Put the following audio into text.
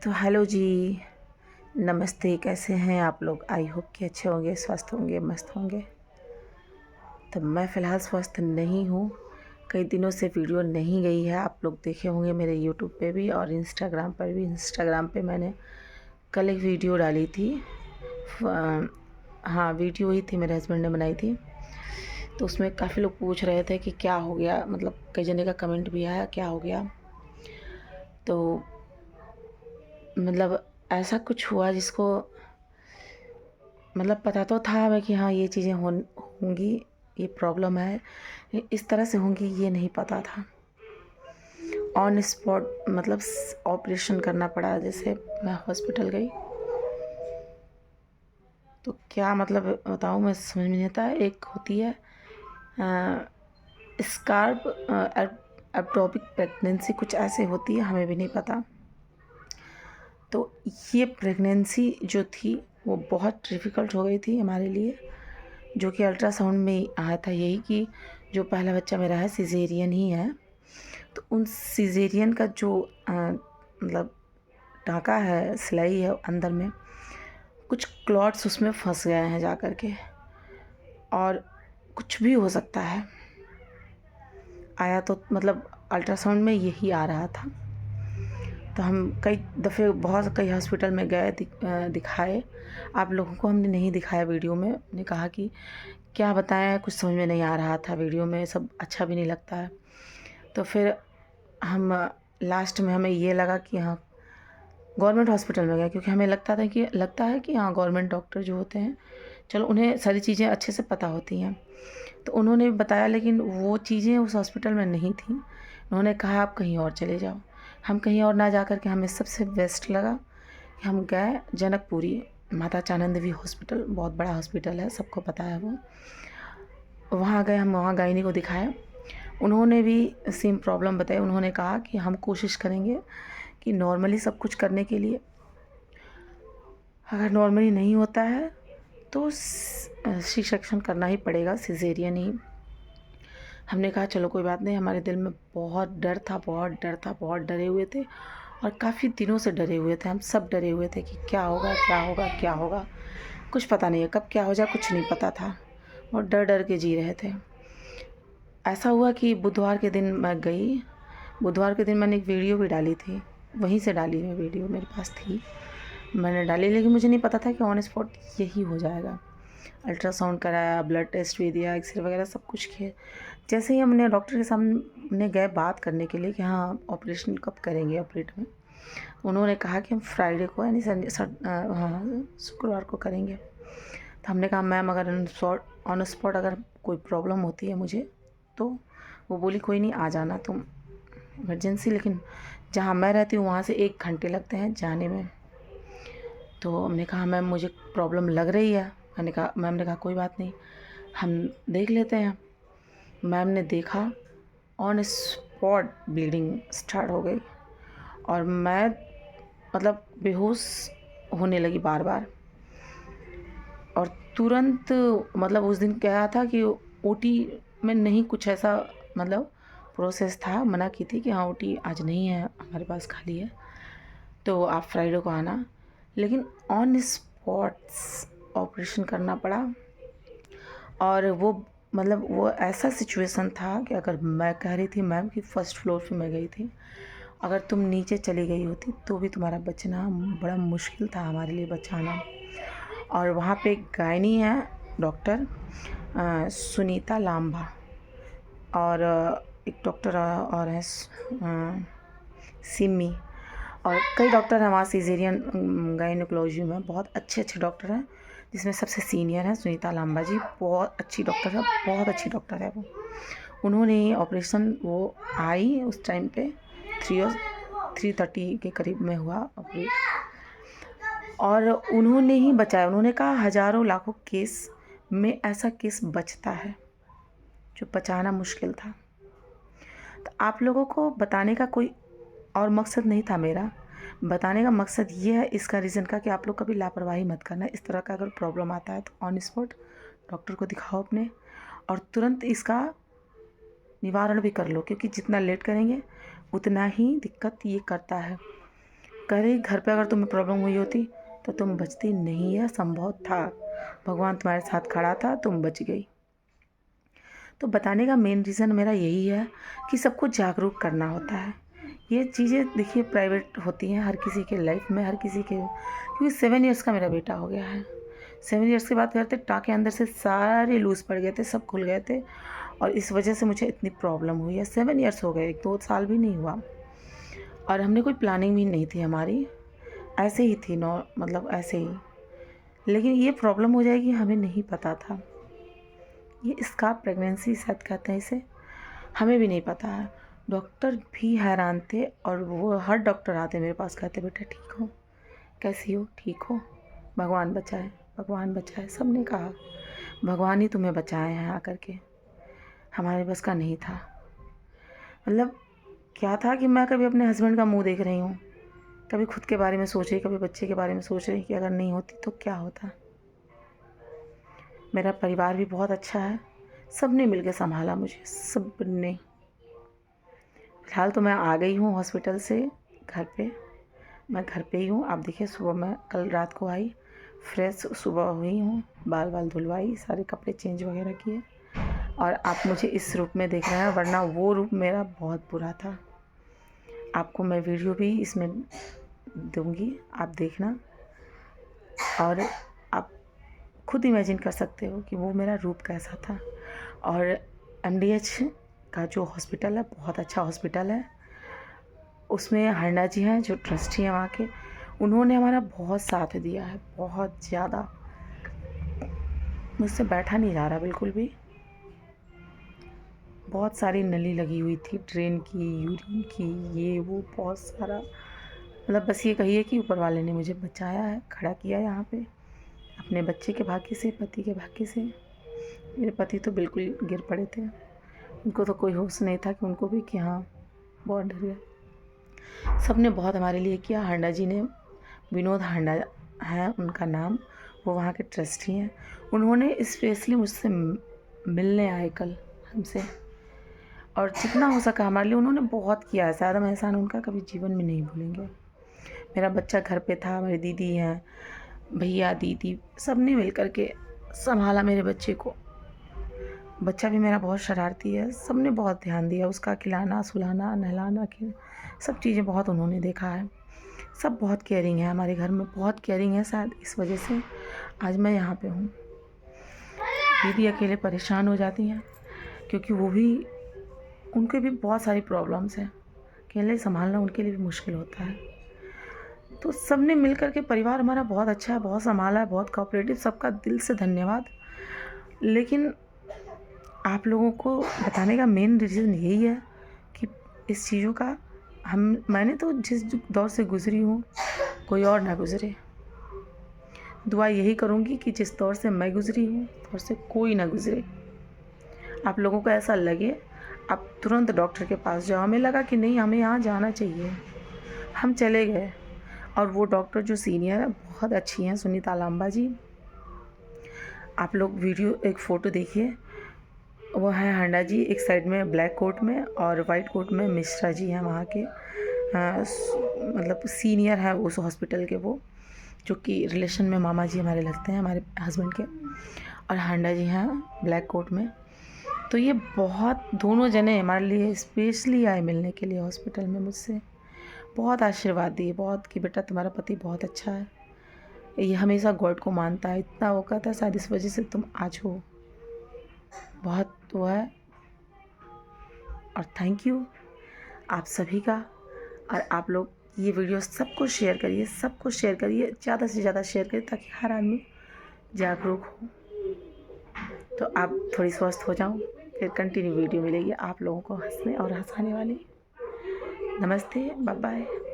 तो हेलो जी, नमस्ते। कैसे हैं आप लोग? आई होप कि अच्छे होंगे, स्वस्थ होंगे, मस्त होंगे। तो मैं फ़िलहाल स्वस्थ नहीं हूँ। कई दिनों से वीडियो नहीं गई है। आप लोग देखे होंगे मेरे यूट्यूब पे भी और इंस्टाग्राम पर भी। इंस्टाग्राम पे मैंने कल एक वीडियो डाली थी। हाँ, वीडियो ही थी, मेरे हस्बैंड ने बनाई थी। तो उसमें काफ़ी लोग पूछ रहे थे कि क्या हो गया, मतलब कई जने का कमेंट भी आया, क्या हो गया। तो मतलब ऐसा कुछ हुआ जिसको मतलब पता तो था हमें कि हाँ ये चीज़ें होंगी, ये प्रॉब्लम है, ये इस तरह से होंगी ये नहीं पता था। ऑन स्पॉट मतलब ऑपरेशन करना पड़ा। जैसे मैं हॉस्पिटल गई तो क्या मतलब बताऊँ, मैं समझ में नहीं आता। एक होती है स्कार्प एब्डोमिक प्रेगनेंसी, कुछ ऐसे होती है, हमें भी नहीं पता। तो ये प्रेगनेंसी जो थी वो बहुत डिफ़िकल्ट हो गई थी हमारे लिए, जो कि अल्ट्रासाउंड में आया था यही कि जो पहला बच्चा मेरा है सिज़ेरियन ही है। तो उन सिज़ेरियन का जो मतलब टाँका है, सिलाई है अंदर में, कुछ क्लॉट्स उसमें फँस गए हैं जा कर के, और कुछ भी हो सकता है। आया तो मतलब अल्ट्रासाउंड में यही आ रहा था। तो हम कई दफ़े कई हॉस्पिटल में गए, दिखाए। आप लोगों को हमने नहीं दिखाया वीडियो में। हमने कहा कि क्या बताएँ, कुछ समझ में नहीं आ रहा था वीडियो में, सब अच्छा भी नहीं लगता है। तो फिर हम लास्ट में हमें ये लगा कि हाँ गवर्नमेंट हॉस्पिटल में गए, क्योंकि हमें लगता है कि हाँ गवर्नमेंट डॉक्टर जो होते हैं, चलो उन्हें सारी चीज़ें अच्छे से पता होती हैं। तो उन्होंने बताया, लेकिन वो चीज़ें उस हॉस्पिटल में नहीं थी। उन्होंने कहा आप कहीं और चले जाओ। हम कहीं और ना जा कर के हमें सबसे बेस्ट लगा कि हम गए जनकपुरी माता चानंदेवी हॉस्पिटल। बहुत बड़ा हॉस्पिटल है, सबको पता है वो। वहाँ गए, हम वहाँ गायनी को दिखाया। उन्होंने भी सेम प्रॉब्लम बताई। उन्होंने कहा कि हम कोशिश करेंगे कि नॉर्मली सब कुछ करने के लिए, अगर नॉर्मली नहीं होता है तो सी सेक्शन करना ही पड़ेगा, सिज़ेरियन ही। हमने कहा चलो कोई बात नहीं। हमारे दिल में बहुत डर था, बहुत डर था, बहुत डरे हुए थे, और काफ़ी दिनों से डरे हुए थे। हम सब डरे हुए थे कि क्या होगा, क्या होगा, क्या होगा। कुछ पता नहीं है कब क्या हो जाए, कुछ नहीं पता था, और डर डर के जी रहे थे। ऐसा हुआ कि बुधवार के दिन मैं गई। बुधवार के दिन मैंने एक वीडियो भी डाली थी, वहीं से डाली है वीडियो, मेरे पास थी, मैंने डाली। लेकिन मुझे नहीं पता था कि ऑन स्पॉट यही हो जाएगा। अल्ट्रासाउंड कराया, ब्लड टेस्ट भी दिया, एक्सरे वगैरह सब कुछ किए। जैसे ही हमने डॉक्टर के सामने गए बात करने के लिए कि हाँ ऑपरेशन कब करेंगे, ऑपरेट में, उन्होंने कहा कि हम फ्राइडे को यानी हाँ शुक्रवार को करेंगे। तो हमने कहा मैम अगर ऑन स्पॉट अगर कोई प्रॉब्लम होती है मुझे, तो वो बोली कोई नहीं, आ जाना तुम इमरजेंसी। लेकिन जहाँ मैं रहती हूँ वहाँ से 1 घंटे लगते हैं जाने में। तो हमने कहा मैम मुझे प्रॉब्लम लग रही है। मैम ने कहा कोई बात नहीं, हम देख लेते हैं। मैम ने देखा, ऑन स्पॉट ब्लीडिंग स्टार्ट हो गई, और मैं मतलब बेहोश होने लगी बार बार। और तुरंत मतलब उस दिन क्या था कि ओटी में नहीं, कुछ ऐसा मतलब प्रोसेस था, मना की थी कि हाँ ओटी आज नहीं है हमारे पास, खाली है, तो आप फ्राइडे को आना। लेकिन ऑन स्पॉट्स ऑपरेशन करना पड़ा। और वो मतलब वो ऐसा सिचुएशन था कि अगर मैं कह रही थी मैम कि फर्स्ट फ्लोर पे मैं गई थी, अगर तुम नीचे चली गई होती तो भी तुम्हारा बचना बड़ा मुश्किल था हमारे लिए बचाना। और वहाँ पे एक गायनी है डॉक्टर सुनीता लांबा, और एक डॉक्टर और है सिमी, और कई डॉक्टर हैं वहाँ सिजेरियन गायनोकोलॉजी में, बहुत अच्छे अच्छे डॉक्टर हैं, जिसमें सबसे सीनियर है सुनीता लांबा जी। बहुत अच्छी डॉक्टर है, बहुत अच्छी डॉक्टर है वो। उन्होंने ऑपरेशन, वो आई उस टाइम पे 3:30 के करीब में हुआ ऑपरेट, और उन्होंने ही बचाया। उन्होंने कहा हज़ारों लाखों केस में ऐसा केस बचता है जो बचाना मुश्किल था। तो आप लोगों को बताने का कोई और मकसद नहीं था मेरा। बताने का मकसद ये है, इसका रीज़न का, कि आप लोग कभी लापरवाही मत करना। इस तरह का अगर प्रॉब्लम आता है तो ऑन स्पॉट डॉक्टर को दिखाओ अपने, और तुरंत इसका निवारण भी कर लो, क्योंकि जितना लेट करेंगे उतना ही दिक्कत ये करता है। कह रही घर पे अगर तुम्हें प्रॉब्लम हुई होती तो तुम बचती नहीं, है संभव था, भगवान तुम्हारे साथ खड़ा था, तुम बच गई। तो बताने का मेन रीज़न मेरा यही है कि सबको जागरूक करना होता है। ये चीज़ें देखिए प्राइवेट होती हैं हर किसी के लाइफ में, हर किसी के, क्योंकि 7 इयर्स का मेरा बेटा हो गया है। 7 इयर्स के बाद करते टाँके अंदर से सारे लूज़ पड़ गए थे, सब खुल गए थे और इस वजह से मुझे इतनी प्रॉब्लम हुई है। 7 इयर्स हो गए, 2 साल भी नहीं हुआ और हमने कोई प्लानिंग भी नहीं थी हमारी, ऐसे ही थी मतलब ऐसे ही। लेकिन ये प्रॉब्लम हो जाएगी हमें नहीं पता था। ये स्कार्फ प्रेगनेंसी शायद कहते हैं इसे, हमें भी नहीं पता है। डॉक्टर भी हैरान थे और वो हर डॉक्टर आते मेरे पास, कहते बेटा ठीक हो, कैसी हो, ठीक हो, भगवान बचाए, भगवान बचाए। सब ने कहा भगवान ही तुम्हें बचाए हैं आकर के, हमारे बस का नहीं था। मतलब क्या था कि मैं कभी अपने हस्बैंड का मुंह देख रही हूँ, कभी खुद के बारे में सोच रही, कभी बच्चे के बारे में सोच रही कि अगर नहीं होती तो क्या होता। मेरा परिवार भी बहुत अच्छा है, सब ने मिलकर संभाला मुझे, सब ने। फिलहाल तो मैं आ गई हूँ हॉस्पिटल से घर पे, मैं घर पे ही हूँ। आप देखिए सुबह मैं कल रात को आई, फ्रेश सुबह हुई हूँ, बाल बाल धुलवाई, सारे कपड़े चेंज वगैरह किए और आप मुझे इस रूप में देख रहे हैं, वरना वो रूप मेरा बहुत बुरा था। आपको मैं वीडियो भी इसमें दूंगी, आप देखना और आप खुद इमेजिन कर सकते हो कि वो मेरा रूप कैसा था। और MDH का जो हॉस्पिटल है बहुत अच्छा हॉस्पिटल है, उसमें हरना जी हैं जो ट्रस्टी हैं वहाँ के, उन्होंने हमारा बहुत साथ दिया है, बहुत ज़्यादा। मुझसे बैठा नहीं जा रहा बिल्कुल भी। बहुत सारी नली लगी हुई थी, ड्रेन की, यूरिन की, ये वो बहुत सारा। मतलब बस ये कहिए कि ऊपर वाले ने मुझे बचाया है, खड़ा किया यहाँ पे अपने बच्चे के भाग्य से, पति के भाग्य से। मेरे पति तो बिल्कुल गिर पड़े थे, उनको तो कोई होश नहीं था कि उनको भी कि हाँ बहुत डर गया। सब ने बहुत हमारे लिए किया। हांडा जी ने, विनोद हांडा है उनका नाम, वो वहाँ के ट्रस्टी हैं। उन्होंने स्पेशली मुझसे मिलने आए कल हमसे और जितना हो सका हमारे लिए उन्होंने बहुत किया है। शायद हम एहसान उनका कभी जीवन में नहीं भूलेंगे। मेरा बच्चा घर पे था, मेरी दीदी हैं, भैया दीदी सब ने मिल कर के संभाला मेरे बच्चे को। बच्चा भी मेरा बहुत शरारती है, सब ने बहुत ध्यान दिया उसका, खिलाना सुलाना नहलाना सब चीज़ें बहुत उन्होंने देखा है। सब बहुत केयरिंग है हमारे घर में, बहुत केयरिंग है। शायद इस वजह से आज मैं यहाँ पे हूँ। दीदी अकेले परेशान हो जाती हैं क्योंकि वो भी, उनके भी बहुत सारी प्रॉब्लम्स हैं, अकेले संभालना उनके लिए भी मुश्किल होता है। तो सब ने मिल कर के, परिवार हमारा बहुत अच्छा है, बहुत संभाला है, बहुत कोऑपरेटिव, सबका दिल से धन्यवाद। लेकिन आप लोगों को बताने का मेन रीज़न यही है कि इस चीज़ों का मैंने तो जिस दौर से गुज़री हूँ कोई और ना गुज़रे। दुआ यही करूँगी कि जिस दौर से मैं गुज़री हूँ दौर से कोई ना गुज़रे। आप लोगों को ऐसा लगे आप तुरंत डॉक्टर के पास जाओ। हमें लगा कि नहीं, हमें यहाँ जाना चाहिए, हम चले गए। और वो डॉक्टर जो सीनियर है बहुत अच्छी हैं, सुनीता लांबा जी। आप लोग वीडियो एक फ़ोटो देखिए, वो हैं हांडा जी एक साइड में ब्लैक कोट में और वाइट कोट में मिश्रा जी हैं वहाँ के, मतलब सीनियर है उस हॉस्पिटल के, वो जो कि रिलेशन में मामा जी हमारे लगते हैं, हमारे हस्बैंड के। और हांडा जी हैं ब्लैक कोट में। तो ये बहुत, दोनों जने हमारे लिए स्पेशली आए मिलने के लिए हॉस्पिटल में, मुझसे बहुत आशीर्वाद दिए, बहुत कि बेटा तुम्हारा पति बहुत अच्छा है, ये हमेशा गॉड को मानता है, इतना वो कहता है शायद इस वजह से तुम आज हो। बहुत वो है। और थैंक यू आप सभी का। और आप लोग ये वीडियो सबको शेयर करिए, सबको शेयर करिए, ज़्यादा से ज़्यादा शेयर करिए ताकि हर आदमी जागरूक हो। तो आप थोड़ी स्वस्थ हो जाओ, फिर कंटिन्यू वीडियो मिलेगी आप लोगों को हंसने और हंसाने वाली। नमस्ते, बाय बाय।